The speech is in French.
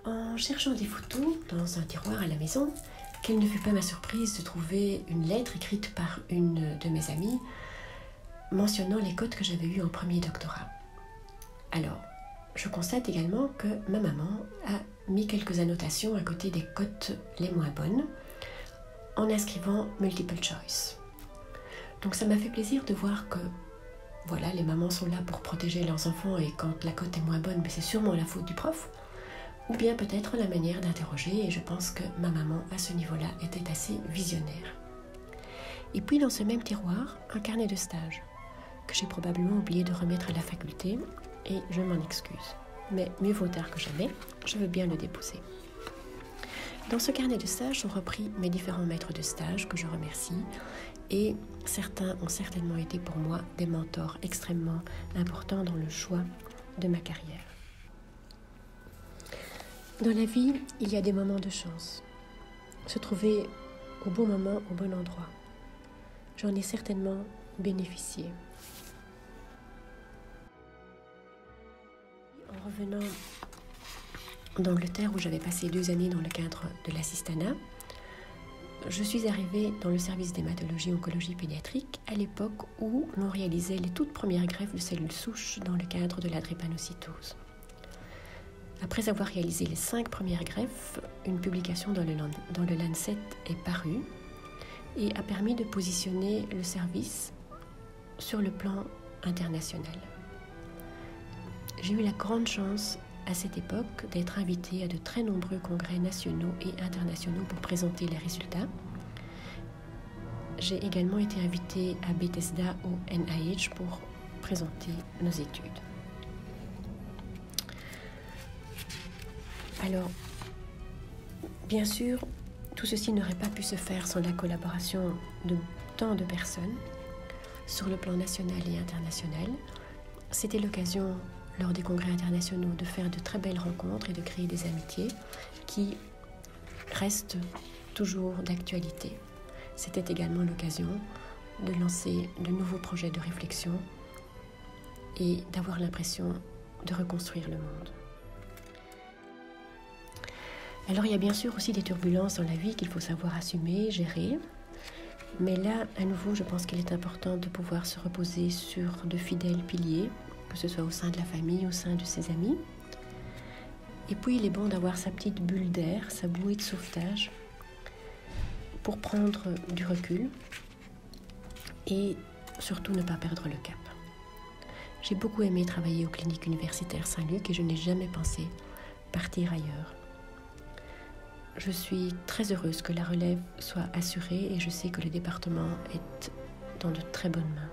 En cherchant des photos dans un tiroir à la maison, quelle ne fut pas ma surprise de trouver une lettre écrite par une de mes amies mentionnant les cotes que j'avais eues en premier doctorat. Alors, je constate également que ma maman a mis quelques annotations à côté des cotes les moins bonnes en inscrivant multiple choice. Donc ça m'a fait plaisir de voir que voilà, les mamans sont là pour protéger leurs enfants et quand la cote est moins bonne, c'est sûrement la faute du prof. Ou bien peut-être la manière d'interroger, et je pense que ma maman à ce niveau-là était assez visionnaire. Et puis dans ce même tiroir, un carnet de stage que j'ai probablement oublié de remettre à la faculté, et je m'en excuse. Mais mieux vaut tard que jamais, je veux bien le déposer. Dans ce carnet de stage sont repris mes différents maîtres de stage que je remercie, et certains ont certainement été pour moi des mentors extrêmement importants dans le choix de ma carrière. Dans la vie, il y a des moments de chance. Se trouver au bon moment, au bon endroit. J'en ai certainement bénéficié. En revenant d'Angleterre, où j'avais passé 2 années dans le cadre de l'assistanat, je suis arrivée dans le service d'hématologie oncologie pédiatrique à l'époque où l'on réalisait les toutes premières greffes de cellules souches dans le cadre de la drépanocytose. Après avoir réalisé les 5 premières greffes, une publication dans le Lancet est parue et a permis de positionner le service sur le plan international. J'ai eu la grande chance à cette époque d'être invitée à de très nombreux congrès nationaux et internationaux pour présenter les résultats. J'ai également été invitée à Bethesda au NIH pour présenter nos études. Alors, bien sûr, tout ceci n'aurait pas pu se faire sans la collaboration de tant de personnes sur le plan national et international. C'était l'occasion, lors des congrès internationaux, de faire de très belles rencontres et de créer des amitiés qui restent toujours d'actualité. C'était également l'occasion de lancer de nouveaux projets de réflexion et d'avoir l'impression de reconstruire le monde. Alors il y a bien sûr aussi des turbulences dans la vie qu'il faut savoir assumer, gérer. Mais là, à nouveau, je pense qu'il est important de pouvoir se reposer sur de fidèles piliers, que ce soit au sein de la famille, au sein de ses amis. Et puis il est bon d'avoir sa petite bulle d'air, sa bouée de sauvetage, pour prendre du recul et surtout ne pas perdre le cap. J'ai beaucoup aimé travailler aux cliniques universitaires Saint-Luc et je n'ai jamais pensé partir ailleurs. Je suis très heureuse que la relève soit assurée et je sais que le département est dans de très bonnes mains.